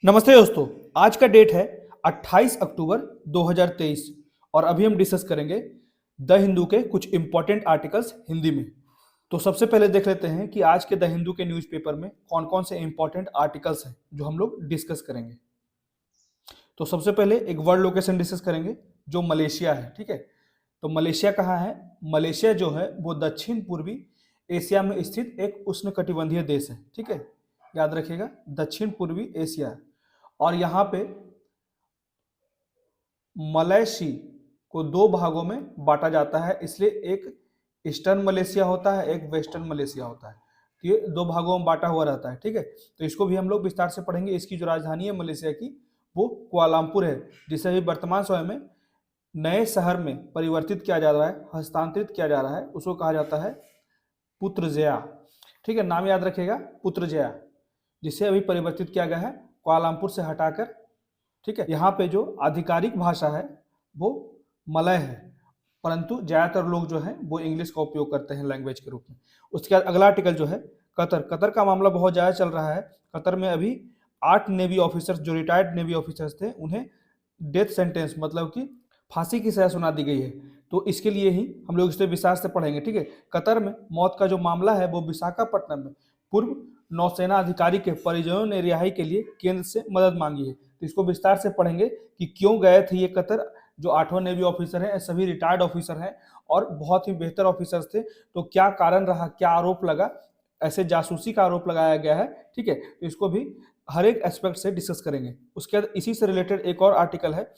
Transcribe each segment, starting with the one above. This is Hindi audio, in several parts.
नमस्ते दोस्तों। आज का डेट है 28 अक्टूबर 2023 और अभी हम डिस्कस करेंगे द हिंदू के कुछ इंपॉर्टेंट आर्टिकल्स हिंदी में। तो सबसे पहले देख लेते हैं कि आज के द हिंदू के न्यूज़पेपर में कौन कौन से इंपॉर्टेंट आर्टिकल्स हैं जो हम लोग डिस्कस करेंगे। तो सबसे पहले एक वर्ल्ड लोकेशन डिस्कस करेंगे जो मलेशिया है। ठीक है, तो मलेशिया कहाँ है? मलेशिया जो है वो दक्षिण पूर्वी एशिया में स्थित एक उष्णकटिबंधीय देश है। ठीक है, याद रखिएगा, दक्षिण पूर्वी एशिया। और यहाँ पे मलय सी को दो भागों में बांटा जाता है, इसलिए एक ईस्टर्न मलेशिया होता है, एक वेस्टर्न मलेशिया होता है। तो ये दो भागों में बांटा हुआ रहता है। ठीक है, तो इसको भी हम लोग विस्तार से पढ़ेंगे। इसकी जो राजधानी है मलेशिया की वो कुआलालंपुर है, जिसे अभी वर्तमान समय में नए शहर में परिवर्तित किया जा रहा है, हस्तांतरित किया जा रहा है। उसको कहा जाता है पुत्रजया। ठीक है, नाम याद रखिएगा, पुत्रजया, जिसे अभी परिवर्तित किया गया है कुआलालंपुर से हटाकर। ठीक है, यहाँ पे जो आधिकारिक भाषा है वो मलय है, परंतु ज्यादातर लोग जो है वो इंग्लिश का उपयोग करते हैं लैंग्वेज के रूप में। उसके बाद अगला आर्टिकल जो है कतर। कतर का मामला बहुत ज्यादा चल रहा है। कतर में अभी 8 नेवी ऑफिसर्स जो रिटायर्ड नेवी ऑफिसर्स थे उन्हें डेथ सेंटेंस मतलब कि फांसी की सजा सुना दी गई है। तो इसके लिए ही हम लोग इसे विस्तार से पढ़ेंगे। ठीक है, कतर में मौत का जो मामला है वो विशाखापट्टनम में पूर्व नौसेना अधिकारी के परिजनों ने रिहाई के लिए केंद्र से मदद मांगी है। तो इसको विस्तार से पढ़ेंगे कि क्यों गए थे ये कतर। जो 8वां नेवी ऑफिसर हैं सभी रिटायर्ड ऑफिसर हैं और बहुत ही बेहतर ऑफिसर्स थे। तो क्या कारण रहा, क्या आरोप लगा, ऐसे जासूसी का आरोप लगाया गया है। ठीक है, तो इसको भी हर एक एस्पेक्ट से डिस्कस करेंगे। उसके बाद इसी से रिलेटेड एक और आर्टिकल है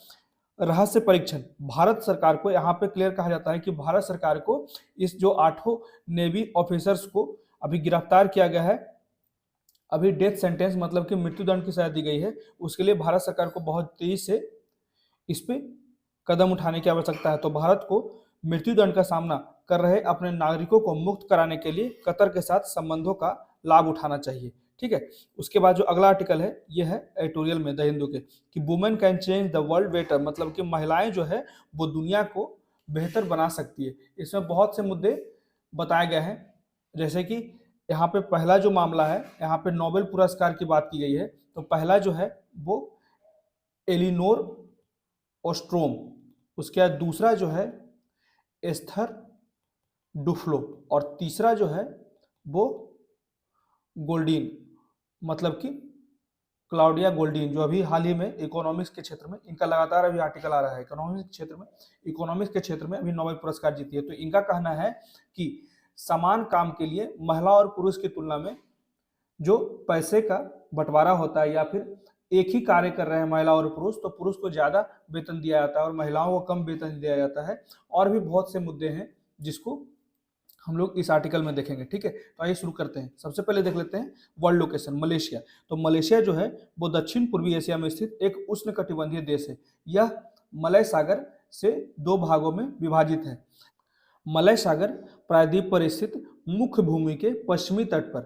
रहस्य परीक्षण। भारत सरकार को यहाँ पे क्लियर कहा जाता है कि भारत सरकार को इस जो 8 नेवी ऑफिसर्स को अभी गिरफ्तार किया गया है, अभी डेथ सेंटेंस मतलब कि मृत्युदंड की सजा दी गई है, उसके लिए भारत सरकार को बहुत तेजी से इस पे कदम उठाने की आवश्यकता है। तो भारत को मृत्युदंड का सामना कर रहे अपने नागरिकों को मुक्त कराने के लिए कतर के साथ संबंधों का लाभ उठाना चाहिए। ठीक है, उसके बाद जो अगला आर्टिकल है ये है एडिटोरियल में द हिंदू के कि women can change the world better, मतलब कि महिलाएं जो है वो दुनिया को बेहतर बना सकती है। इसमें बहुत से मुद्दे बताए गए हैं, जैसे कि यहाँ पे पहला जो मामला है, यहाँ पे नोबेल पुरस्कार की बात की गई है। तो पहला जो है वो एलिनोर ओस्ट्रोम, उसके बाद दूसरा जो है एस्थर डुफ्लो और तीसरा जो है वो गोल्डीन, मतलब कि क्लाउडिया गोल्डीन, जो अभी हाल ही में इकोनॉमिक्स के क्षेत्र में इनका लगातार अभी आर्टिकल आ रहा है। इकोनॉमिक्स के क्षेत्र में अभी नोबेल पुरस्कार जीती है। तो इनका कहना है कि समान काम के लिए महिला और पुरुष की तुलना में जो पैसे का बंटवारा होता है या फिर एक ही कार्य कर रहे हैं महिला और पुरुष, तो पुरुष को ज्यादा वेतन दिया जाता है और महिलाओं को कम वेतन दिया जाता है। और भी बहुत से मुद्दे हैं जिसको हम लोग इस आर्टिकल में देखेंगे। ठीक है, तो आइए शुरू करते हैं। सबसे पहले देख लेते हैं वर्ल्ड लोकेशन मलेशिया। तो मलेशिया जो है वो दक्षिण पूर्वी एशिया में स्थित एक उष्णकटिबंधीय देश है। यह मलय सागर से दो भागों में विभाजित है। मलय सागर प्रायद्वीप पर स्थित मुख्य भूमि के पश्चिमी तट पर,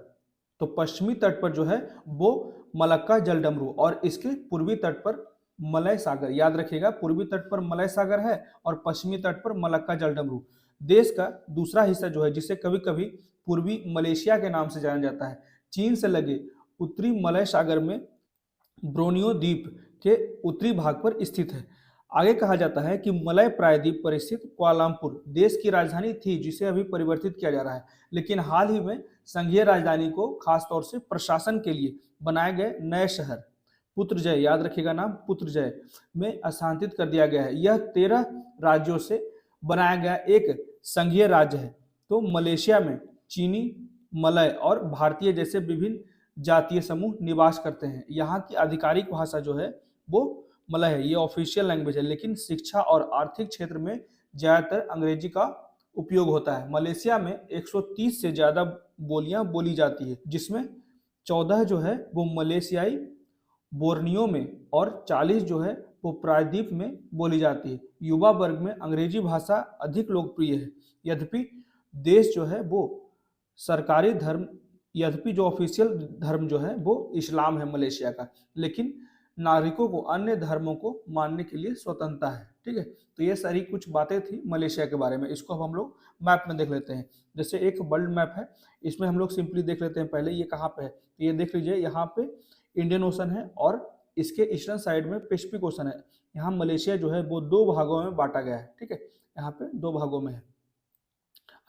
तो पश्चिमी तट पर जो है वो मलक्का जलडमरू और इसके पूर्वी तट पर मलय सागर। याद रखिएगा, पूर्वी तट पर मलय सागर है और पश्चिमी तट पर मलक्का जलडमरू। देश का दूसरा हिस्सा जो है जिसे कभी कभी पूर्वी मलेशिया के नाम से जाना जाता है, चीन से लगे उत्तरी मलय सागर में ब्रोनियो द्वीप के उत्तरी भाग पर स्थित है। आगे कहा जाता है कि मलय प्रायद्वीप पर स्थित कुआलालंपुर देश की राजधानी थी, जिसे अभी परिवर्तित किया जा रहा है। लेकिन हाल ही में संघीय राजधानी को खासतौर से प्रशासन के लिए बनाए गए नए शहर पुत्रजय, याद रखिएगा नाम, पुत्रजय में स्थानांतरित कर दिया गया है। यह 13 राज्यों से बनाया गया एक संघीय राज्य है। तो मलेशिया में चीनी, मलय और भारतीय जैसे विभिन्न जातीय समूह निवास करते हैं। यहाँ की आधिकारिक भाषा जो है वो मलय है, ये ऑफिशियल लैंग्वेज है, लेकिन शिक्षा और आर्थिक क्षेत्र में ज्यादातर अंग्रेजी का उपयोग होता है। मलेशिया में 130 से ज्यादा बोलियां बोली जाती है, जिसमें 14 जो है वो मलेशियाई बोर्नियो में और 40 जो है वो प्रायद्वीप में बोली जाती है। युवा वर्ग में अंग्रेजी भाषा अधिक लोकप्रिय है। यद्यपि देश जो है वो सरकारी धर्म, यद्यपि जो ऑफिशियल धर्म जो है वो इस्लाम है मलेशिया का, लेकिन नागरिकों को अन्य धर्मों को मानने के लिए स्वतंत्रता है। ठीक है, तो ये सारी कुछ बातें थी मलेशिया के बारे में। इसको अब हम लोग मैप में देख लेते हैं। जैसे एक वर्ल्ड मैप है, इसमें हम लोग सिंपली देख लेते हैं पहले ये कहाँ पे है। तो ये देख लीजिए, यहाँ पे इंडियन ओशन है और इसके ईस्टर्न साइड में पैसिफिक ओशन है। यहाँ मलेशिया जो है वो 2 भागों में बांटा गया है, ठीक है, यहाँ पे 2 भागों में है।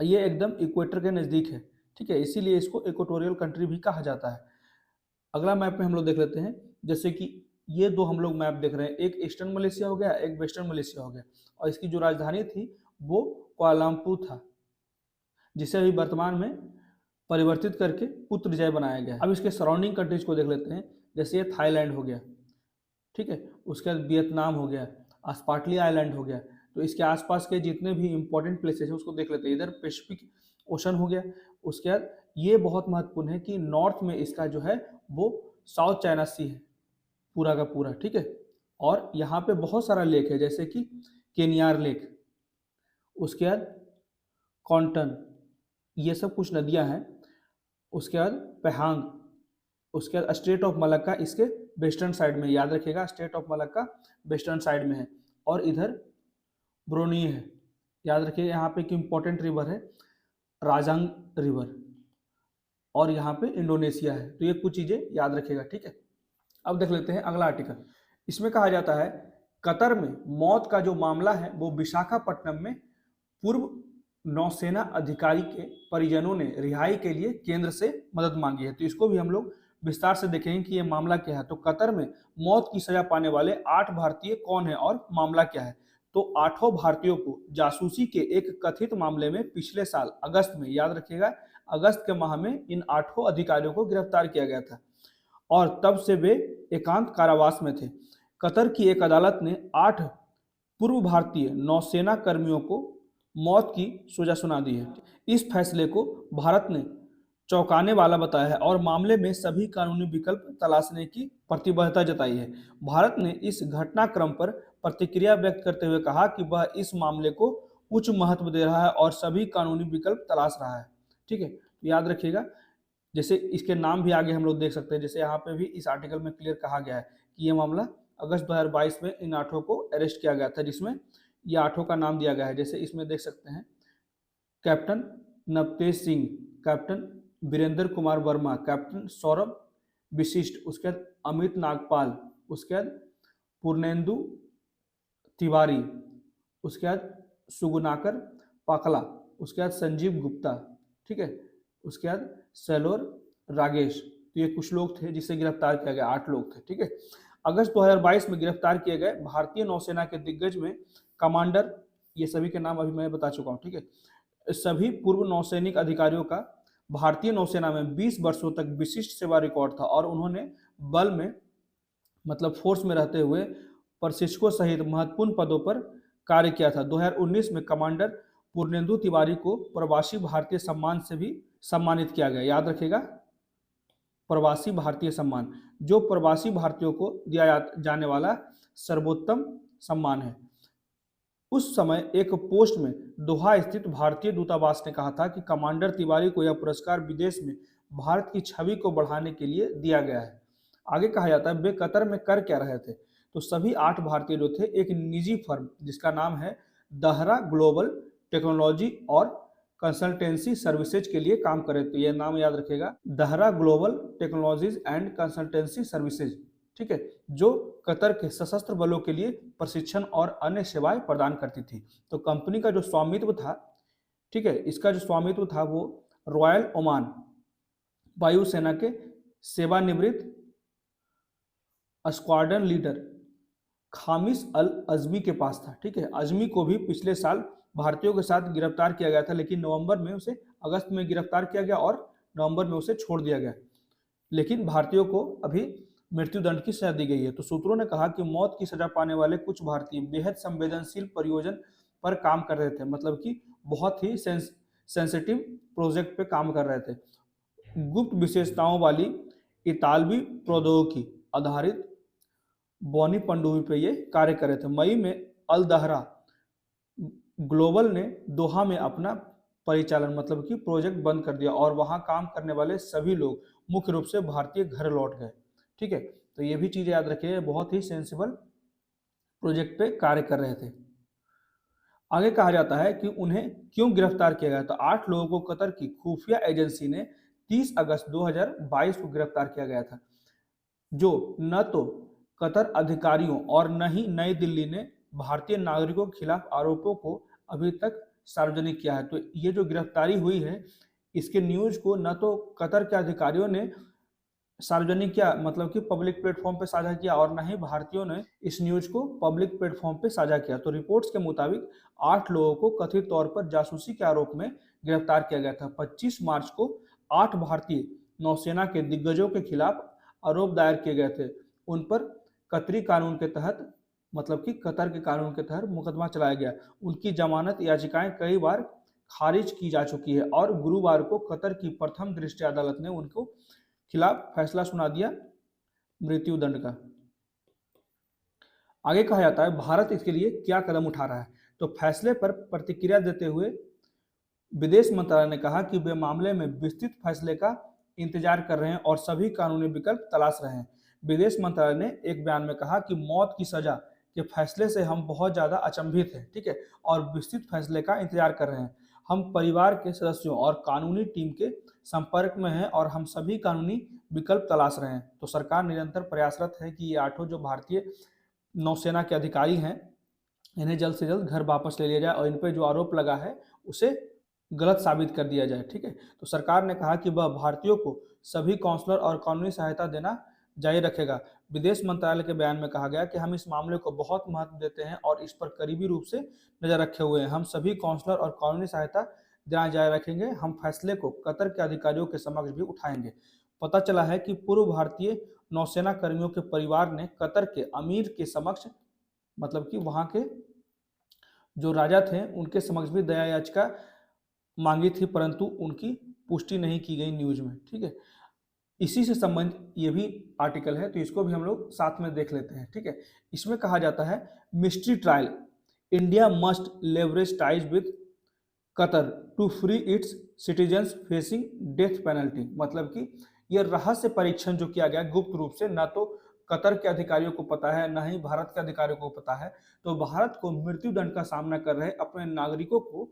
ये एकदम इक्वेटर के नज़दीक है, ठीक है, इसीलिए इसको इक्वेटोरियल कंट्री भी कहा जाता है। अगला मैप में हम लोग देख लेते हैं, जैसे कि ये 2 हम लोग मैप देख रहे हैं, एक ईस्टर्न मलेशिया हो गया, एक वेस्टर्न मलेशिया हो गया, और इसकी जो राजधानी थी वो कुआलालंपुर था, जिसे अभी वर्तमान में परिवर्तित करके पुत्रजय बनाया गया। अब इसके सराउंडिंग कंट्रीज को देख लेते हैं, जैसे ये थाईलैंड हो गया, ठीक है, उसके बाद वियतनाम हो गया, स्पार्टली आइलैंड हो गया। तो इसके आसपास के जितने भी इंपॉर्टेंट प्लेसेस हैं उसको देख लेते हैं। इधर पैसिफिक ओशन हो गया, उसके बाद ये बहुत महत्वपूर्ण है कि नॉर्थ में इसका जो है वो साउथ चाइना सी है पूरा का पूरा, ठीक है, और यहाँ पे बहुत सारा लेक है, जैसे कि केनियार लेक, उसके बाद कॉन्टन, ये सब कुछ नदियाँ हैं। उसके बाद पेहांग, उसके बाद स्टेट ऑफ मलक्का इसके वेस्टर्न साइड में, याद रखिएगा state of Malacca western side में है, और इधर ब्रोनी है, याद रखिएगा। यहाँ पे एक इम्पॉर्टेंट रिवर है राजांग रिवर, और यहाँ पे इंडोनेशिया है। तो ये कुछ चीज़ें याद रखिएगा, ठीक है। अब देख लेते हैं अगला आर्टिकल। इसमें कहा जाता है कतर में मौत का जो मामला है वो विशाखापट्टनम में पूर्व नौसेना अधिकारी के परिजनों ने रिहाई के लिए केंद्र से मदद मांगी है। तो इसको भी हम लोग विस्तार से देखेंगे कि ये मामला क्या है। तो कतर में मौत की सजा पाने वाले 8 भारतीय कौन है और मामला क्या है। तो 8 भारतीयों को जासूसी के एक कथित मामले में पिछले साल अगस्त में, याद रखिएगा अगस्त के माह में इन 8 अधिकारियों को गिरफ्तार किया गया था, और तब से वे एकांत कारावास में थे। कतर की एक अदालत ने 8 पूर्व भारतीय नौसेना कर्मियों को मौत की सजा सुना दी है। इस फैसले को भारत ने चौंकाने वाला बताया है और मामले में सभी कानूनी विकल्प तलाशने की प्रतिबद्धता जताई है। भारत ने इस घटनाक्रम पर प्रतिक्रिया व्यक्त करते हुए कहा कि वह इस मामले को उच्च महत्व दे रहा है और सभी कानूनी विकल्प तलाश रहा है, ठीक है। तो याद रखिएगा, जैसे इसके नाम भी आगे हम लोग देख सकते हैं, जैसे यहाँ पे भी इस आर्टिकल में क्लियर कहा गया है कि ये मामला अगस्त 2022 में इन 8 को अरेस्ट किया गया था, जिसमें ये 8 का नाम दिया गया है। जैसे इसमें देख सकते हैं captain Navtej Singh, captain Virendra Kumar Verma, captain Saurabh Vasisht, उसके बाद अमित नागपाल, उसके बाद पूर्णेंदु तिवारी, उसके बाद सुगुनाकर पाकला, उसके बाद संजीव गुप्ता, ठीक है, उसके बाद सेलोर रागेश। तो ये कुछ लोग थे जिसे गिरफ्तार किया गया, 8 लोग थे, ठीक है। अगस्त 2022 में गिरफ्तार किए गए भारतीय नौसेना के दिग्गज में कमांडर, ये सभी के नाम अभी मैं बता चुका हूँ, ठीक है। सभी पूर्व नौसैनिक अधिकारियों का भारतीय नौसेना में 20 वर्षों तक विशिष्ट सेवा रिकॉर्ड था और उन्होंने बल में मतलब फोर्स में रहते हुए प्रशिक्षकों सहित महत्वपूर्ण पदों पर कार्य किया था। 2019 में कमांडर पूर्णेंदु तिवारी को प्रवासी भारतीय सम्मान से भी सम्मानित किया गया, याद रखिएगा प्रवासी भारतीय सम्मान, जो प्रवासी भारतीयों को दिया जाने वाला सर्वोत्तम सम्मान है। उस समय एक पोस्ट में दोहा स्थित भारतीय दूतावास ने कहा था कि कमांडर तिवारी को यह पुरस्कार विदेश में भारत की छवि को बढ़ाने के लिए दिया गया है। आगे कहा जाता है वे कतर में कर क्या रहे थे। तो सभी 8 भारतीय जो थे एक निजी फर्म जिसका नाम है दहरा ग्लोबल टेक्नोलॉजी और कंसल्टेंसी सर्विसेज के लिए काम कर रहे थे। यह नाम याद रखिएगा, Dahra global technologies and consultancy services, ठीक है, जो कतर के सशस्त्र बलों के लिए प्रशिक्षण और अन्य सेवाएं प्रदान करती थी। तो कंपनी का जो स्वामित्व था, ठीक है, इसका जो स्वामित्व था वो रॉयल ओमान वायुसेना के सेवानिवृत्त स्क्वाड्रन लीडर खामिस अल अजमी के पास था, ठीक है। अजमी को भी पिछले साल भारतीयों के साथ गिरफ्तार किया गया था, लेकिन नवंबर में उसे, अगस्त में गिरफ्तार किया गया और नवंबर में उसे छोड़ दिया गया, लेकिन भारतीयों को अभी मृत्युदंड की सजा दी गई है। तो सूत्रों ने कहा कि मौत की सजा पाने वाले कुछ भारतीय बेहद संवेदनशील परियोजना पर काम कर रहे थे, मतलब कि बहुत ही सेंसिटिव प्रोजेक्ट पे काम कर रहे थे। गुप्त विशेषताओं वाली इतालवी प्रौद्योगिकी आधारित बौनी पनडुब्बी पे ये कार्य कर रहे थे। मई में अल दहरा ग्लोबल ने दोहा में अपना परिचालन मतलब कि प्रोजेक्ट बंद कर दिया और वहां काम करने वाले सभी लोग मुख्य रूप से भारतीय घर लौट गए, ठीक है। तो ये भी चीज़ याद रखिए, बहुत ही सेंसिबल प्रोजेक्ट पे कार्य कर रहे थे। आगे कहा जाता है कि उन्हें क्यों गिरफ्तार किया गया। तो 8 लोगों को कतर की खुफिया एजेंसी ने 30 अगस्त 2022 को गिरफ्तार किया गया था, जो न तो कतर अधिकारियों और न ही नई दिल्ली ने भारतीय नागरिकों के खिलाफ आरोपों को अभी तक सार्वजनिक किया है। तो ये जो गिरफ्तारी हुई है, इसके न्यूज को न तो कतर के अधिकारियों ने सार्वजनिक किया, मतलब कि पब्लिक प्लेटफॉर्म पे साझा किया, और न ही भारतीयों ने इस न्यूज को पब्लिक प्लेटफॉर्म पे साझा किया। तो रिपोर्ट्स के मुताबिक 8 लोगों को कथित तौर पर जासूसी के आरोप में गिरफ्तार किया गया था। 25 मार्च को 8 भारतीय नौसेना के दिग्गजों के खिलाफ आरोप दायर किए गए थे। उन पर कतरी कानून के तहत, मतलब कि कतर के कानून के तहत मुकदमा चलाया गया। उनकी जमानत याचिकाएं कई बार खारिज की जा चुकी है और गुरुवार को कतर की प्रथम दृष्टि अदालत ने उनको खिलाफ फैसला सुना दिया मृत्यु दंड का। आगे कहा जाता है भारत इसके लिए क्या कदम उठा रहा है। तो फैसले पर प्रतिक्रिया देते हुए विदेश मंत्रालय ने कहा कि वे मामले में विस्तृत फैसले का इंतजार कर रहे हैं और सभी कानूनी विकल्प तलाश रहे हैं। विदेश मंत्रालय ने एक बयान में कहा कि मौत की सजा के फैसले से हम बहुत ज्यादा अचंभित हैं, ठीक है, और विस्तृत फैसले का इंतजार कर रहे हैं। हम परिवार के सदस्यों और कानूनी टीम के संपर्क में हैं और हम सभी कानूनी विकल्प तलाश रहे हैं। तो सरकार निरंतर प्रयासरत है कि ये 8 जो भारतीय नौसेना के अधिकारी हैं, इन्हें जल्द से जल्द घर वापस ले लिया जाए और इन पर जो आरोप लगा है उसे गलत साबित कर दिया जाए, ठीक है। तो सरकार ने कहा कि वह भारतीयों को सभी काउंसलर और कानूनी सहायता देना जारी रखेगा। विदेश मंत्रालय के बयान में कहा गया कि हम इस मामले को बहुत महत्व देते हैं और इस पर करीबी रूप से नजर रखे हुए हैं। हम सभी काउंसलर और कानूनी सहायता देना जारी रखेंगे। हम फैसले को कतर के अधिकारियों के समक्ष भी उठाएंगे। पता चला है कि पूर्व भारतीय नौसेना कर्मियों के परिवार ने कतर के अमीर के समक्ष, मतलब कि वहां के जो राजा थे, उनके समक्ष भी दया याचिका मांगी थी, परंतु उनकी पुष्टि नहीं की गई न्यूज में, ठीक है। इसी से संबंधित ये भी आर्टिकल है, तो इसको भी हम लोग साथ में देख लेते हैं, ठीक है। इसमें कहा जाता है mystery trial, India must leverage ties with Qatar to free its citizens facing death penalty. मतलब कि यह रहस्य परीक्षण जो किया गया गुप्त रूप से, न तो कतर के अधिकारियों को पता है, न ही भारत के अधिकारियों को पता है। तो भारत को मृत्युदंड का सामना कर रहे अपने नागरिकों को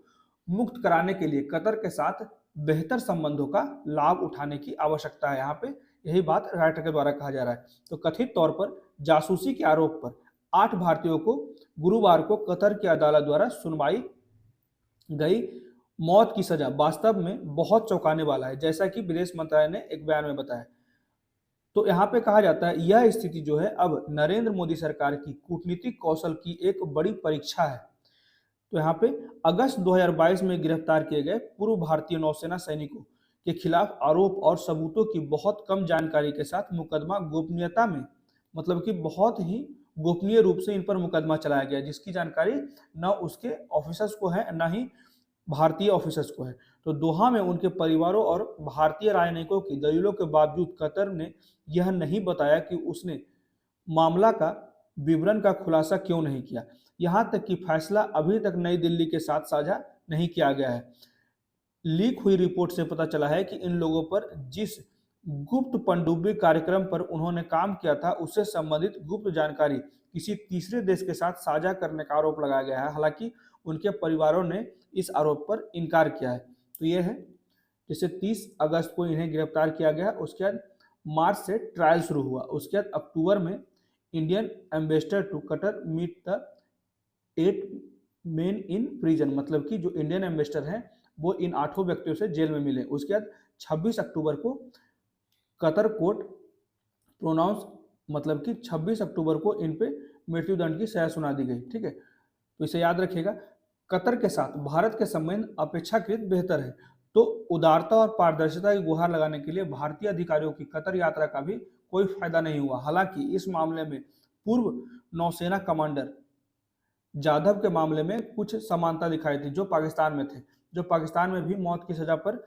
मुक्त कराने के लिए कतर के साथ बेहतर संबंधों का लाभ उठाने की आवश्यकता है। यहाँ पे यही बात राइटर के द्वारा कहा जा रहा है। तो कथित तौर पर जासूसी के आरोप पर 8 भारतीयों को गुरुवार को कतर की अदालत द्वारा सुनवाई गई मौत की सजा वास्तव में बहुत चौंकाने वाला है, जैसा कि विदेश मंत्रालय ने एक बयान में बताया। तो यहाँ पे कहा जाता है यह स्थिति जो है अब नरेंद्र मोदी सरकार की कूटनीतिक कौशल की एक बड़ी परीक्षा है। तो यहाँ पे अगस्त 2022 में गिरफ्तार किए गए पूर्व भारतीय नौसेना सैनिकों के खिलाफ आरोप और सबूतों की बहुत कम जानकारी के साथ मुकदमा गोपनीयता में, मतलब कि बहुत ही गोपनीय रूप से इन पर मुकदमा चलाया गया, जिसकी जानकारी न उसके ऑफिसर्स को है, न ही भारतीय ऑफिसर्स को है। तो दोहा में उनके परिवारों और भारतीय राजनयिकों की दलीलों के बावजूद कतर ने यह नहीं बताया कि उसने मामला का विवरण का खुलासा क्यों नहीं किया। यहां तक कि फैसला अभी तक नई दिल्ली के साथ साझा नहीं किया गया है। लीक हुई रिपोर्ट से पता चला है कि इन लोगों पर जिस गुप्त पनडुब्बी कार्यक्रम पर उन्होंने काम किया था, उससे संबंधित गुप्त जानकारी किसी तीसरे देश के साथ साझा करने का आरोप लगाया गया है। हालांकि उनके परिवारों ने इस आरोप पर इनकार किया है। तो ये है, जैसे 30 अगस्त को इन्हें गिरफ्तार किया गया, उसके बाद मार्च से ट्रायल शुरू हुआ, उसके बाद अक्टूबर में Indian ambassador to Qatar meet the 8 men in prison, मतलब कि जो इंडियन एम्बेसडर हैं वो इन 8 व्यक्तियों से जेल में मिले। उसके बाद 26 अक्टूबर को कतर कोर्ट प्रोनाउंस, मतलब कि 26 अक्टूबर को इन पे मृत्युदंड की सजा सुना दी गई, ठीक है। तो इसे याद रखिएगा। कतर के साथ भारत के संबंध अपेक्षाकृत बेहतर है। तो उदारता और पारदर्शिता की गुहार लगाने के लिए भारतीय अधिकारियों की कतर यात्रा का भी कोई फायदा नहीं हुआ। हालांकि इस मामले में पूर्व नौसेना कमांडर जाधव के मामले में कुछ समानता दिखाई थी, जो पाकिस्तान में थे, जो पाकिस्तान में भी मौत की सजा पर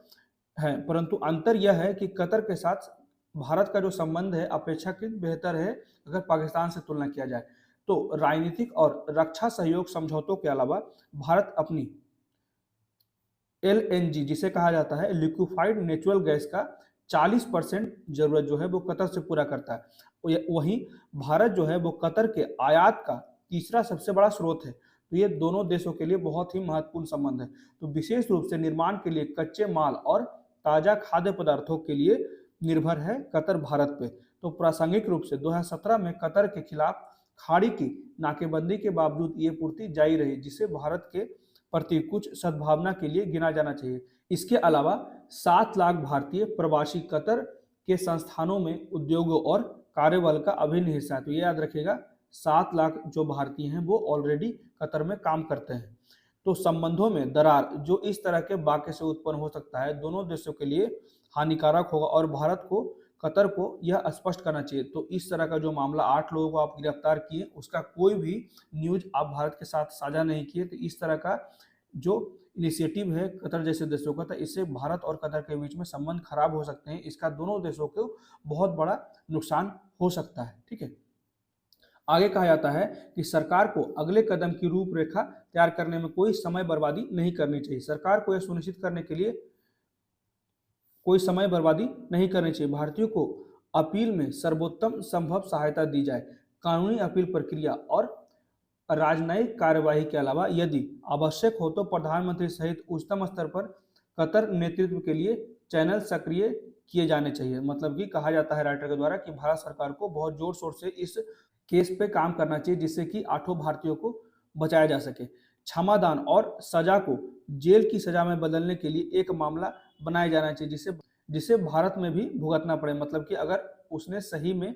है। परंतु अंतर यह है कि कतर के साथ भारत का जो संबंध है अपेक्षाकृत बेहतर है अगर पाकिस्तान से तुलना किया जाए। तो राजनीतिक और रक्षा सहयोग समझौतों के अलावा भारत अपनी LNG, जिसे कहा जाता है लिक्विफाइड नेचुरल गैस का 40% जरूरत जो है वो कतर से पूरा करता है। वहीं भारत जो है वो कतर के आयात का तीसरा सबसे बड़ा स्रोत है। तो ये दोनों देशों के लिए बहुत ही महत्वपूर्ण संबंध है। तो विशेष रूप से निर्माण के लिए कच्चे माल और ताजा खाद्य पदार्थों के लिए निर्भर है कतर भारत पे। तो प्रासंगिक रूप से 2017 में कतर के खिलाफ खाड़ी की नाकेबंदी के बावजूद ये पूर्ति जारी रही, जिसे भारत के प्रति कुछ सद्भावना के लिए गिना जाना चाहिए। इसके अलावा 7 लाख भारतीय प्रवासी कतर के संस्थानों में उद्योगों और कार्यबल का अभिन्न हिस्सा है। तो ये याद रखिएगा, 7 लाख जो भारतीय हैं वो ऑलरेडी कतर में काम करते हैं। तो संबंधों में दरार जो इस तरह के वाक्य से उत्पन्न हो सकता है, दोनों देशों के लिए हानिकारक होगा और भारत को कतर को यह स्पष्ट करना चाहिए। तो इस तरह का जो मामला 8 लोगों को आप गिरफ्तार किए, उसका कोई भी न्यूज आप भारत के साथ साझा नहीं किए, तो इस तरह का जो इनिशिएटिव है कतर जैसे देशों का, तो इससे भारत और कतर के बीच में संबंध खराब हो सकते हैं। इसका दोनों देशों को बहुत बड़ा नुकसान हो सकता है। ठीक है, आगे कहा जाता है कि सरकार को अगले कदम की रूपरेखा तैयार करने में कोई समय बर्बादी नहीं करनी चाहिए। सरकार को यह सुनिश्चित करने के लिए कोई समय बर्बादी नहीं करनी चाहिए। भारतीयों को अपील में सर्वोत्तम संभव सहायता दी जाए। कानूनी अपील प्रक्रिया और राजनयिक कार्यवाही के अलावा यदि आवश्यक हो तो प्रधानमंत्री सहित उच्चतम स्तर पर कतर नेतृत्व के लिए चैनल सक्रिय किए जाने चाहिए। मतलब कि कहा जाता है राइटर के द्वारा कि भारत सरकार को बहुत जोर शोर से इस केस पे काम करना चाहिए, जिससे कि 8 भारतीयों को बचाया जा सके। क्षमादान और सजा को जेल की सजा में बदलने के लिए एक मामला बनाया जाना चाहिए, जिसे भारत में भी भुगतना पड़े। मतलब कि अगर उसने सही में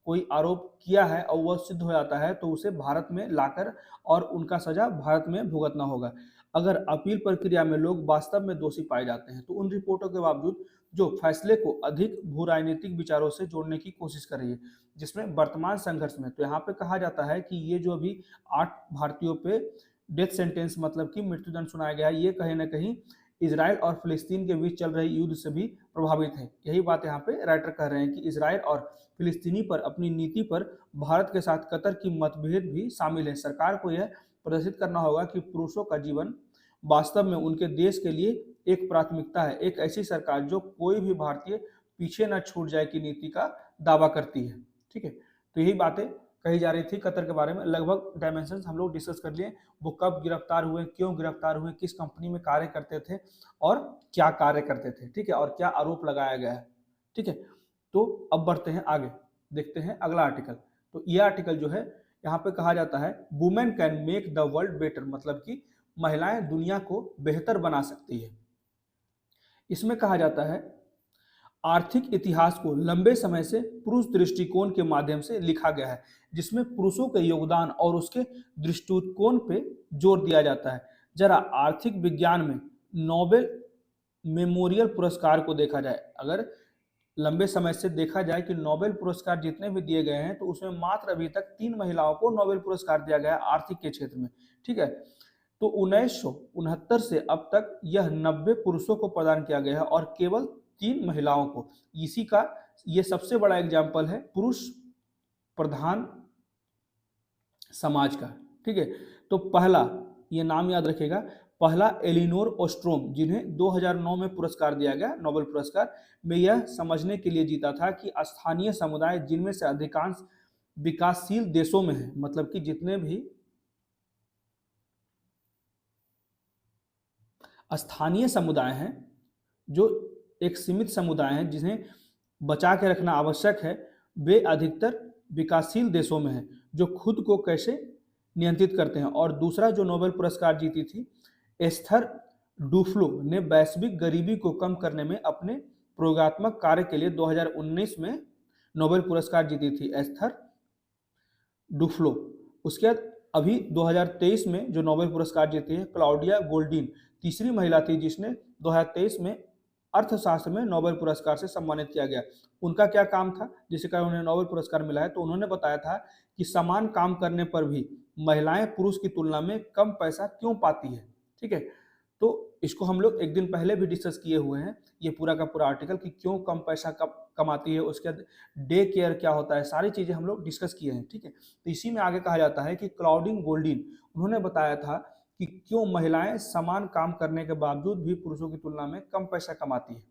कोई आरोप किया है और वह सिद्ध हो जाता है तो उसे भारत में लाकर और उनका सजा भारत में भुगतना होगा। अगर अपील प्रक्रिया में लोग वास्तव में दोषी पाए जाते हैं तो उन रिपोर्टों के बावजूद जो फैसले को अधिक भू राजनीतिक विचारों से जोड़ने की कोशिश कर रही है, जिसमें वर्तमान संघर्ष में, तो यहाँ पे कहा जाता है कि ये जो अभी 8 भारतीयों पे डेथ सेंटेंस मतलब कि मृत्युदंड सुनाया गया है, ये कहीं ना कहीं इजराइल और फिलिस्तीन के बीच चल रहे युद्ध से भी प्रभावित है। यही बात यहाँ पे राइटर कह रहे हैं कि इजराइल और फिलिस्तीनी पर अपनी नीति पर भारत के साथ कतर की मतभेद भी शामिल है। सरकार को यह प्रदर्शित करना होगा कि पुरुषों का जीवन वास्तव में उनके देश के लिए एक प्राथमिकता है। एक ऐसी सरकार जो कोई भी भारतीय पीछे न छूट जाए की नीति का दावा करती है। ठीक है, तो यही बातें कही जा रही थी कतर के बारे में। लगभग डायमेंशंस हम लोग डिस्कस कर लिए। वो कब गिरफ्तार हुए, क्यों गिरफ्तार हुए, किस कंपनी में कार्य करते थे और क्या कार्य करते थे। ठीक है, और क्या आरोप लगाया गया है। ठीक है, तो अब बढ़ते हैं आगे, देखते हैं अगला आर्टिकल। तो ये आर्टिकल जो है यहाँ पे कहा जाता है women can make the world better, मतलब कि महिलाएं दुनिया को बेहतर बना सकती है। इसमें कहा जाता है आर्थिक इतिहास को लंबे समय से पुरुष दृष्टिकोण के माध्यम से लिखा गया है, जिसमें पुरुषों के योगदान और उसके दृष्टिकोण पे जोर दिया जाता है। जरा आर्थिक विज्ञान में नोबेल मेमोरियल पुरस्कार को देखा जाए। अगर लंबे समय से देखा जाए कि नोबेल पुरस्कार जितने भी दिए गए हैं तो उसमें मात्र अभी तक 3 महिलाओं को नोबेल पुरस्कार दिया गया आर्थिक के क्षेत्र में। ठीक है, तो 1969 से अब तक यह 90 पुरुषों को प्रदान किया गया है और केवल 3 महिलाओं को। इसी का ये सबसे बड़ा एग्जाम्पल है पुरुष प्रधान समाज का। ठीक है, तो पहला, ये नाम याद रखिएगा, पहला एलिनोर ओस्ट्रोम, जिन्हें 2009 में पुरस्कार दिया गया नोबेल पुरस्कार, में यह समझने के लिए जीता था कि स्थानीय समुदाय जिनमें से अधिकांश विकासशील देशों में है, मतलब कि जितने भी स्थानीय समुदाय हैं, जो एक सीमित समुदाय हैं जिन्हें बचा के रखना आवश्यक है, वे अधिकतर विकासशील देशों में हैं जो खुद को कैसे नियंत्रित करते हैं। और दूसरा जो नोबेल पुरस्कार जीती थी एस्थर डुफ्लो ने वैश्विक गरीबी को कम करने में अपने प्रयोगात्मक कार्य के लिए 2019 में नोबेल पुरस्कार जीती थी एस्थर डुफ्लो। उसके बाद अभी 2023 में जो नोबेल पुरस्कार जीती है क्लाउडिया गोल्डिन, तीसरी महिला थी जिसने 2023 में अर्थशास्त्र में नोबेल पुरस्कार से सम्मानित किया गया। उनका क्या काम था जिसके कारण उन्हें नोबेल पुरस्कार मिला है, तो उन्होंने बताया था कि समान काम करने पर भी महिलाएं पुरुष की तुलना में कम पैसा क्यों पाती है। ठीक है, तो इसको हम लोग एक दिन पहले भी डिस्कस किए हुए हैं, ये पूरा का पूरा आर्टिकल कि क्यों कम पैसा कमाती है, उसके बाद डे केयर क्या होता है, सारी चीज़ें हम लोग डिस्कस किए हैं। ठीक है, तो इसी में आगे कहा जाता है कि क्लाउडिन गोल्डिन, उन्होंने बताया था कि क्यों महिलाएं समान काम करने के बावजूद भी पुरुषों की तुलना में कम पैसा कमाती है।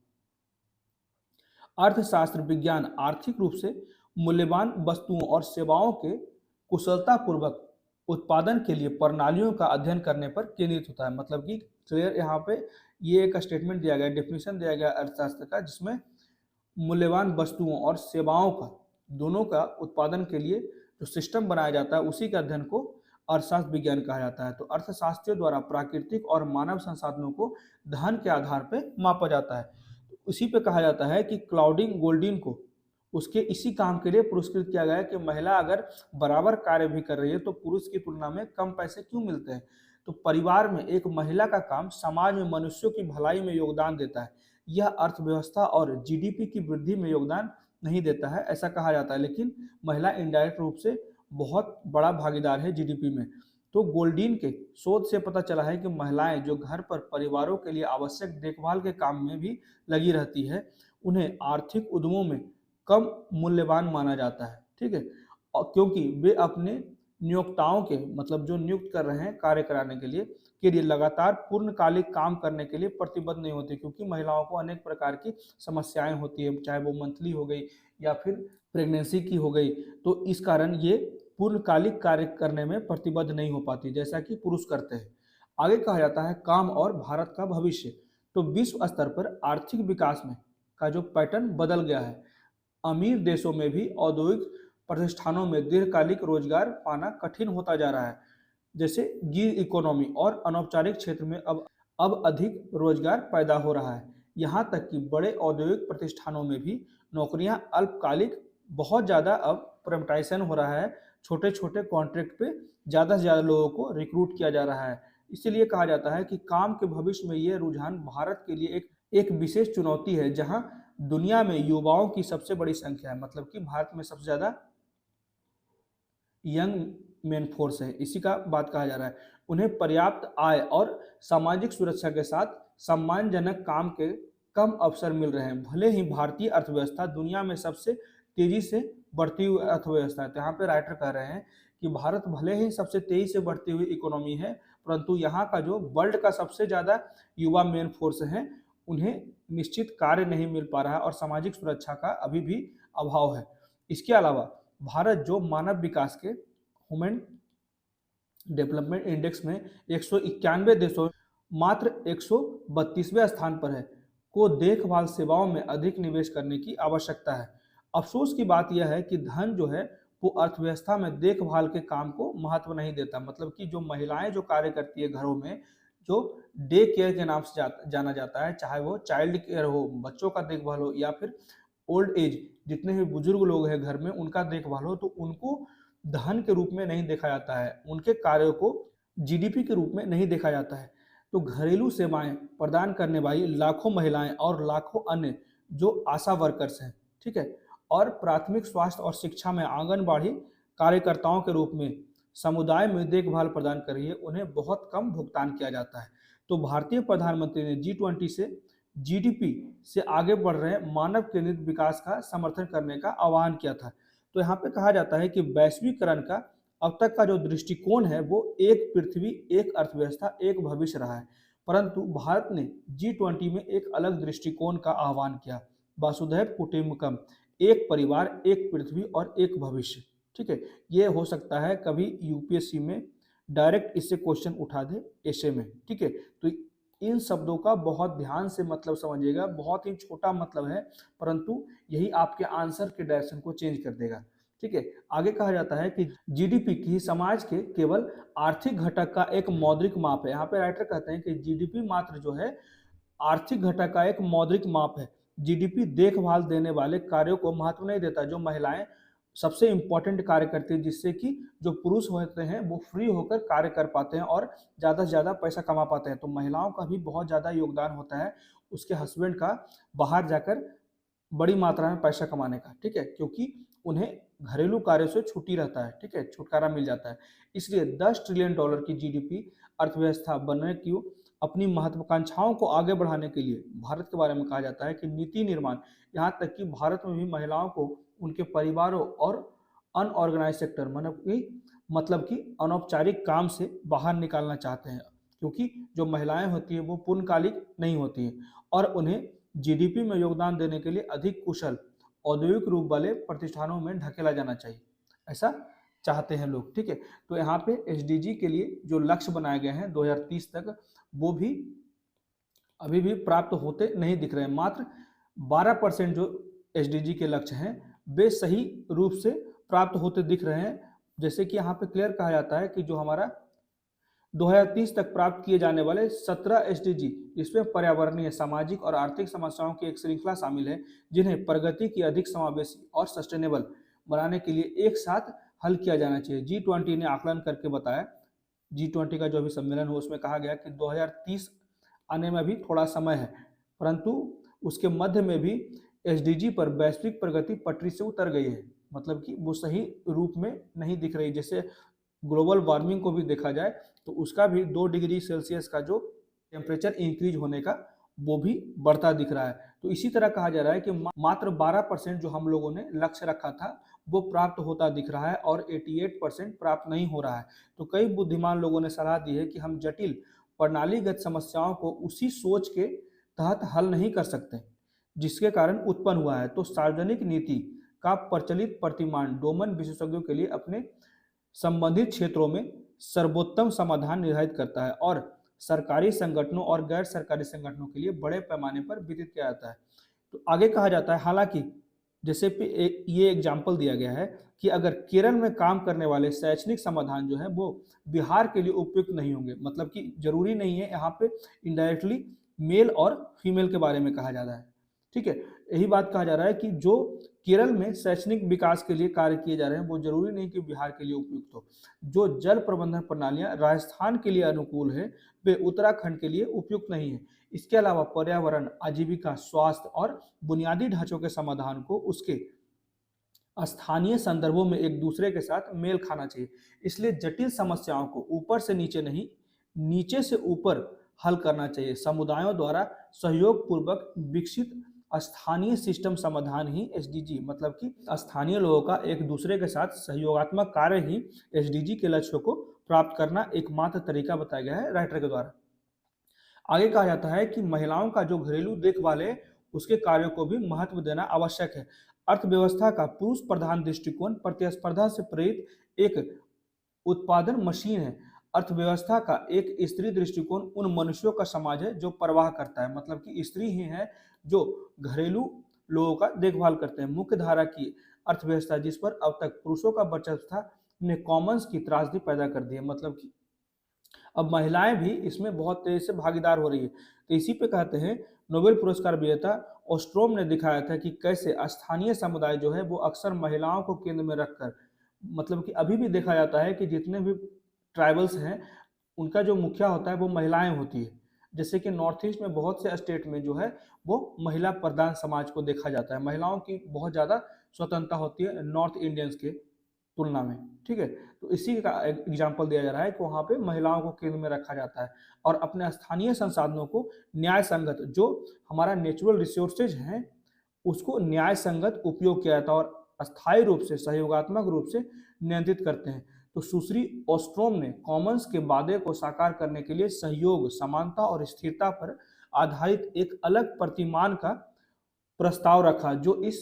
अर्थशास्त्र विज्ञान आर्थिक रूप से मूल्यवान वस्तुओं और सेवाओं के कुशलतापूर्वक उत्पादन के लिए प्रणालियों का अध्ययन करने पर केंद्रित होता है। मतलब कि क्लियर यहाँ पे ये एक स्टेटमेंट दिया गया, डेफिनेशन दिया गया अर्थशास्त्र का, जिसमें मूल्यवान वस्तुओं और सेवाओं का दोनों का उत्पादन के लिए जो सिस्टम बनाया जाता है उसी के अध्ययन को अर्थशास्त्र विज्ञान कहा जाता है। तो अर्थशास्त्रियों द्वारा प्राकृतिक और मानव संसाधनों को धन के आधार पर मापा जाता है। तो उसी पे कहा जाता है कि क्लाउडिन गोल्डीन को उसके इसी काम के लिए पुरस्कृत किया गया है कि महिला अगर बराबर कार्य भी कर रही है तो पुरुष की तुलना में कम पैसे क्यों मिलते हैं। तो परिवार में एक महिला का काम समाज में मनुष्यों की भलाई में योगदान देता है। यह अर्थव्यवस्था और जीडीपी की वृद्धि में योगदान नहीं देता है, ऐसा कहा जाता है, लेकिन महिला इनडायरेक्ट रूप से बहुत बड़ा भागीदार है जीडीपी में। तो गोल्डीन के शोध से पता चला है कि महिलाएं जो घर पर परिवारों के लिए आवश्यक देखभाल के काम में भी लगी रहती है, उन्हें आर्थिक उद्यमों में कम मूल्यवान माना जाता है। ठीक है, और क्योंकि वे अपने नियोक्ताओं के मतलब जो नियुक्त कर रहे हैं कार्य कराने के लिए लगातार पूर्णकालिक काम करने के लिए प्रतिबद्ध नहीं होते, क्योंकि महिलाओं को अनेक प्रकार की समस्याएं होती है, चाहे वो मंथली हो गई या फिर प्रेगनेंसी की हो गई। तो इस कारण ये पूर्णकालिक कार्य करने में प्रतिबद्ध नहीं हो पाती जैसा कि पुरुष करते हैं। आगे कहा जाता है काम और भारत का भविष्य। तो विश्व स्तर पर आर्थिक विकास में का जो पैटर्न बदल गया है। अमीर देशों में भी औद्योगिक प्रतिष्ठानों में दीर्घकालिक रोजगार पाना कठिन होता जा रहा है, जैसे गिग इकोनॉमी और अनौपचारिक क्षेत्र में अब अधिक रोजगार पैदा हो रहा है। यहाँ तक कि बड़े औद्योगिक प्रतिष्ठानों में भी नौकरियां अल्पकालिक बहुत ज़्यादा अब प्राइवेटाइजेशन हो रहा है, छोटे छोटे कॉन्ट्रैक्ट पे ज़्यादा से ज़्यादा लोगों को रिक्रूट किया जा रहा है। इसीलिए कहा जाता है कि काम के भविष्य में ये रुझान भारत के लिए एक विशेष चुनौती है, जहां दुनिया में युवाओं की सबसे बड़ी संख्या है, मतलब कि भारत में सबसे ज़्यादा यंग मेन फोर्स है, इसी का बात कहा जा रहा है। उन्हें पर्याप्त आय और सामाजिक सुरक्षा के साथ सम्मानजनक काम के कम अवसर मिल रहे हैं। भले ही भारतीय अर्थव्यवस्था दुनिया में सबसे तेजी से बढ़ती हुई अर्थव्यवस्था है, तो यहाँ पे राइटर कह रहे हैं कि भारत भले ही सबसे तेजी से बढ़ती हुई इकोनॉमी है, परंतु यहाँ का जो वर्ल्ड का सबसे ज़्यादा युवा मेन फोर्स है, उन्हें निश्चित कार्य नहीं मिल पा रहा है और सामाजिक सुरक्षा का अभी भी अभाव है। इसके अलावा भारत जो मानव विकास के ह्यूमन डेवलपमेंट इंडेक्स में 191 देशों मात्र 132वें स्थान पर है, को देखभाल सेवाओं में अधिक निवेश करने की आवश्यकता है। अफसोस की बात यह है कि धन जो है वो अर्थव्यवस्था में देखभाल के काम को महत्व नहीं देता, मतलब कि जो महिलाएं जो कार्य करती है घरों में, जो डे केयर के नाम से जाना जाता है, चाहे वो चाइल्ड केयर हो, बच्चों का देखभाल हो, या फिर ओल्ड एज जितने भी बुजुर्ग लोग हैं घर में उनका देखभाल हो, तो उनको धन के रूप में नहीं देखा जाता है, उनके कार्यों को जीडीपी के रूप में नहीं देखा जाता है। तो घरेलू सेवाएं प्रदान करने वाली लाखों महिलाएं और लाखों अन्य जो आशा वर्कर्स हैं, ठीक है, और प्राथमिक स्वास्थ्य और शिक्षा में आंगनबाड़ी कार्यकर्ताओं के रूप में समुदाय में देखभाल प्रदान कर रही है, उन्हें बहुत कम भुगतान किया जाता है। तो भारतीय प्रधानमंत्री ने G20 से जीडीपी से आगे बढ़ रहे मानव केंद्रित विकास का समर्थन करने का आह्वान किया था। तो यहाँ पे कहा जाता है कि वैश्वीकरण का अब तक का जो दृष्टिकोण है वो एक पृथ्वी, एक अर्थव्यवस्था, एक भविष्य रहा है, परंतु भारत ने G20 में एक अलग दृष्टिकोण का आह्वान किया, वसुधैव कुटुंबकम, एक परिवार, एक पृथ्वी और एक भविष्य। ठीक है, ये हो सकता है कभी यूपीएससी में डायरेक्ट इससे क्वेश्चन उठा दे एशे में। ठीक है, तो इन शब्दों का बहुत ध्यान से मतलब समझिएगा, बहुत ही छोटा मतलब है, परंतु यही आपके आंसर के डायरेक्शन को चेंज कर देगा। ठीक है, आगे कहा जाता है कि जीडीपी की समाज के केवल आर्थिक घटक का एक मौद्रिक माप है। यहाँ पे राइटर कहते हैं कि जीडीपी मात्र जो है आर्थिक घटक का एक मौद्रिक माप है। जीडीपी देखभाल देने वाले कार्यों को महत्व नहीं देता, जो महिलाएं सबसे इंपॉर्टेंट कार्य करती है, जिससे कि जो पुरुष होते हैं वो फ्री होकर कार्य कर पाते हैं और ज़्यादा से ज़्यादा पैसा कमा पाते हैं। तो महिलाओं का भी बहुत ज़्यादा योगदान होता है उसके हस्बैंड का बाहर जाकर बड़ी मात्रा में पैसा कमाने का। ठीक है, क्योंकि उन्हें घरेलू कार्यों से छुट्टी रहता है, ठीक है, छुटकारा मिल जाता है। इसलिए $10 ट्रिलियन की जीडीपी अर्थव्यवस्था बनने की अपनी महत्वाकांक्षाओं को आगे बढ़ाने के लिए भारत के बारे में कहा जाता है कि नीति निर्माण, यहाँ तक कि भारत में भी महिलाओं को उनके परिवारों और अनऑर्गेनाइज सेक्टर मतलब कि अनौपचारिक काम से बाहर निकालना चाहते हैं, क्योंकि जो महिलाएं होती हैं वो पूर्णकालिक नहीं होती हैं और उन्हें जीडीपी में योगदान देने के लिए अधिक कुशल औद्योगिक रूप वाले प्रतिष्ठानों में ढकेला जाना चाहिए, ऐसा चाहते हैं लोग। ठीक है, तो यहाँ पे एसडीजी के लिए जो लक्ष्य बनाए गए हैं 2030 तक, वो भी अभी भी प्राप्त होते नहीं दिख रहे हैं। मात्र 12% जो एसडीजी के लक्ष्य हैं वे सही रूप से प्राप्त होते दिख रहे हैं। जैसे कि यहाँ पे क्लियर कहा जाता है कि जो हमारा 2030 तक प्राप्त किए जाने वाले 17 एसडीजी, इसमें पर्यावरणीय, सामाजिक और आर्थिक समस्याओं की एक श्रृंखला शामिल है, जिन्हें प्रगति की अधिक समावेशी और सस्टेनेबल बनाने के लिए एक साथ हल किया जाना चाहिए। G20 ने आकलन करके बताया, G20 का जो अभी सम्मेलन हो उसमें कहा गया कि 2030 आने में अभी थोड़ा समय है, परंतु उसके मध्य में भी एसडीजी पर वैश्विक प्रगति पटरी से उतर गई है, मतलब कि वो सही रूप में नहीं दिख रही। जैसे ग्लोबल वार्मिंग को भी देखा जाए तो उसका भी 2 डिग्री सेल्सियस का जो टेम्परेचर इंक्रीज होने का वो भी बढ़ता दिख रहा है। तो इसी तरह कहा जा रहा है कि मात्र 12% जो हम लोगों ने लक्ष्य रखा था वो प्राप्त होता दिख रहा है और 88% प्राप्त नहीं हो रहा है। तो कई बुद्धिमान लोगों ने सलाह दी है कि हम जटिल प्रणालीगत समस्याओं को उसी सोच के तहत हल नहीं कर सकते जिसके कारण उत्पन्न हुआ है। तो सार्वजनिक नीति का प्रचलित प्रतिमान डोमेन विशेषज्ञों के लिए अपने संबंधित क्षेत्रों में सर्वोत्तम समाधान निर्धारित करता है और सरकारी संगठनों और गैर सरकारी संगठनों के लिए बड़े पैमाने पर वितरित किया जाता है। तो आगे कहा जाता है, हालांकि जैसे ये एग्जाम्पल दिया गया है कि अगर केरल में काम करने वाले शैक्षणिक समाधान जो है वो बिहार के लिए उपयुक्त नहीं होंगे, मतलब कि जरूरी नहीं है, यहाँ पे इनडायरेक्टली मेल और फीमेल के बारे में कहा जा रहा है। ठीक है, यही बात कहा जा रहा है कि जो केरल में शैक्षणिक विकास के लिए कार्य किए जा रहे हैं वो जरूरी नहीं कि बिहार के लिए उपयुक्त हो। जो जल प्रबंधन प्रणालियां राजस्थान के लिए अनुकूल है वे उत्तराखंड के लिए उपयुक्त नहीं है। इसके अलावा पर्यावरण, आजीविका, स्वास्थ्य और बुनियादी ढांचों के समाधान को उसके स्थानीय संदर्भों में एक दूसरे के साथ मेल खाना चाहिए। इसलिए जटिल समस्याओं को ऊपर से नीचे नहीं, नीचे से ऊपर हल करना चाहिए। समुदायों द्वारा सहयोग पूर्वक विकसित स्थानीय सिस्टम समाधान ही एसडीजी, मतलब कि स्थानीय लोगों का एक दूसरे के साथ सहयोगात्मक कार्य ही एसडीजी के लक्ष्यों को प्राप्त करना एकमात्र तरीका बताया गया है राइटर के द्वारा। आगे कहा जाता है कि महिलाओं का जो घरेलू देखभाल है उसके कार्यों को भी महत्व देना आवश्यक है। अर्थव्यवस्था का पुरुष प्रधान दृष्टिकोण प्रतिस्पर्धा से प्रेरित एक उत्पादन मशीन है। अर्थव्यवस्था का एक स्त्री दृष्टिकोण उन मनुष्यों का समाज है जो परवाह करता है, मतलब कि स्त्री ही है जो घरेलू लोगों का देखभाल करते हैं। मुख्य धारा की अर्थव्यवस्था जिस पर अब तक पुरुषों का वर्चस्व था ने कॉमन्स की त्रासदी पैदा कर दी है, मतलब कि अब महिलाएं भी इसमें बहुत तेजी से भागीदार हो रही है। तो इसी पे कहते हैं नोबेल पुरस्कार विजेता ओस्ट्रोम ने दिखाया था कि कैसे स्थानीय समुदाय जो है वो अक्सर महिलाओं को केंद्र में रखकर, मतलब कि अभी भी देखा जाता है कि जितने भी ट्राइबल्स हैं उनका जो मुखिया होता है वो महिलाएं होती है। जैसे कि नॉर्थ ईस्ट में बहुत से स्टेट में जो है वो महिला प्रधान समाज को देखा जाता है, महिलाओं की बहुत ज़्यादा स्वतंत्रता होती है नॉर्थ इंडियंस के तुलना में। ठीक है, तो इसी का एग्जाम्पल दिया जा रहा है कि वहाँ पे महिलाओं को केंद्र में रखा जाता है और अपने स्थानीय संसाधनों को न्याय संगत, जो हमारा नेचुरल रिसोर्सेज हैं उसको न्याय संगत उपयोग किया जाता है और अस्थायी रूप से, सहयोगात्मक रूप से नियंत्रित करते हैं। तो सुश्री ओस्ट्रोम ने कॉमन्स के वादे को साकार करने के लिए सहयोग, समानता और स्थिरता पर आधारित एक अलग प्रतिमान का प्रस्ताव रखा जो इस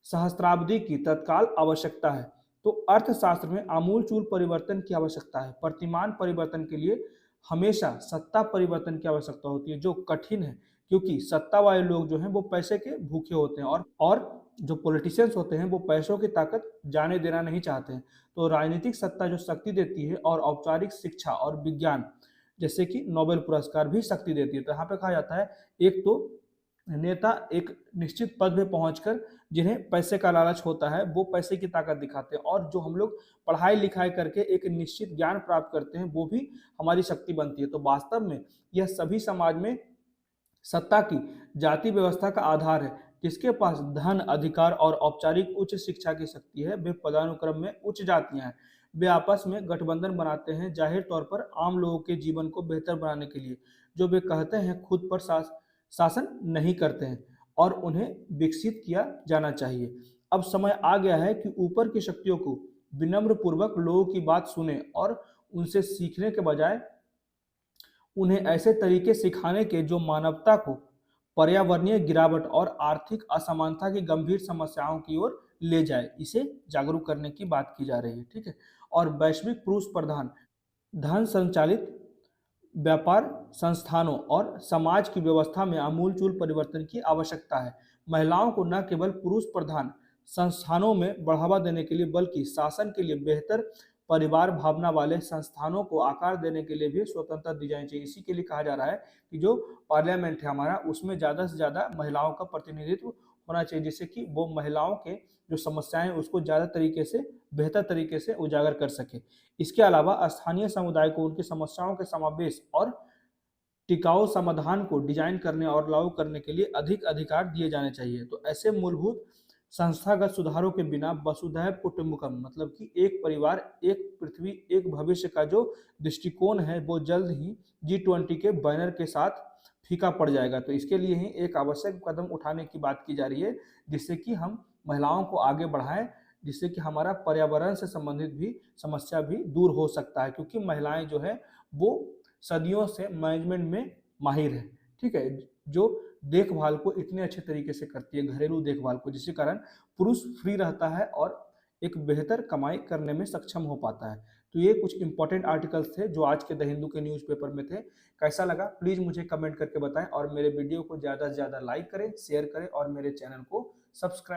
सहस्त्राब्दी की तत्काल आवश्यकता है। तो अर्थशास्त्र में आमूलचूल परिवर्तन की आवश्यकता है। प्रतिमान परिवर्तन के लिए हमेशा सत्ता परिवर्तन की आवश्यकता होती है जो कठिन है, क्योंकि सत्ता वाले लोग जो हैं वो पैसे के भूखे होते हैं और जो पॉलिटिशियंस होते हैं वो पैसों की ताकत जाने देना नहीं चाहते हैं। तो राजनीतिक सत्ता जो शक्ति देती है और औपचारिक शिक्षा और विज्ञान जैसे कि नोबेल पुरस्कार भी शक्ति देती है। तो यहाँ पे कहा जाता है एक तो नेता एक निश्चित पद पे पहुंचकर जिन्हें पैसे का लालच होता है वो पैसे की ताकत दिखाते हैं, और जो हम लोग पढ़ाई लिखाई करके एक निश्चित ज्ञान प्राप्त करते हैं वो भी हमारी शक्ति बनती है। तो वास्तव में यह सभी समाज में सत्ता की जाति व्यवस्था का आधार है। जिसके पास धन, अधिकार और औपचारिक उच्च शिक्षा की शक्ति है वे पदानुक्रम में उच्च जातियां हैं। वे आपस में गठबंधन बनाते हैं जाहिर तौर पर आम लोगों के जीवन को बेहतर बनाने के लिए, जो वे कहते हैं खुद पर शासन नहीं करते हैं और उन्हें विकसित किया जाना चाहिए। अब समय आ गया है कि ऊपर की शक्तियों को विनम्र पूर्वक लोगों की बात सुने और उनसे सीखने के बजाय उन्हें ऐसे तरीके सिखाने के जो मानवता को पर्यावरणीय गिरावट और आर्थिक असमानता की गंभीर समस्याओं की ओर ले जाए, इसे जागरूक करने की बात की जा रही है। ठीक है, और वैश्विक पुरुष प्रधान धन संचालित व्यापार संस्थानों और समाज की व्यवस्था में आमूलचूल परिवर्तन की आवश्यकता है। महिलाओं को न केवल पुरुष प्रधान संस्थानों में बढ़ावा देने के लिए बल्कि शासन के लिए बेहतर परिवार भावना वाले संस्थानों को आकार देने के लिए भी स्वतंत्रता दी जानी चाहिए। इसी के लिए कहा जा रहा है कि जो पार्लियामेंट है हमारा, उसमें ज़्यादा से ज़्यादा महिलाओं का प्रतिनिधित्व होना चाहिए, जिससे कि वो महिलाओं के जो समस्याएं हैं उसको ज़्यादा तरीके से, बेहतर तरीके से उजागर कर सके। इसके अलावा स्थानीय समुदाय को उनकी समस्याओं के समावेश और टिकाऊ समाधान को डिजाइन करने और लागू करने के लिए अधिक अधिकार दिए जाने चाहिए। तो ऐसे मूलभूत संस्थागत सुधारों के बिना वसुधैव कुटुंबकम, मतलब कि एक परिवार एक पृथ्वी एक भविष्य का जो दृष्टिकोण है वो जल्द ही G20 के बैनर के साथ फीका पड़ जाएगा। तो इसके लिए ही एक आवश्यक कदम उठाने की बात की जा रही है, जिससे कि हम महिलाओं को आगे बढ़ाएं, जिससे कि हमारा पर्यावरण से संबंधित भी समस्या भी दूर हो सकता है, क्योंकि महिलाएं जो है वो सदियों से मैनेजमेंट में माहिर है, ठीक है, जो देखभाल को इतने अच्छे तरीके से करती है, घरेलू देखभाल को, जिसके कारण पुरुष फ्री रहता है और एक बेहतर कमाई करने में सक्षम हो पाता है। तो ये कुछ इंपॉर्टेंट आर्टिकल्स थे जो आज के द हिंदू के न्यूज़पेपर में थे। कैसा लगा प्लीज़ मुझे कमेंट करके बताएं और मेरे वीडियो को ज़्यादा से ज़्यादा लाइक करें, शेयर करें और मेरे चैनल को सब्सक्राइब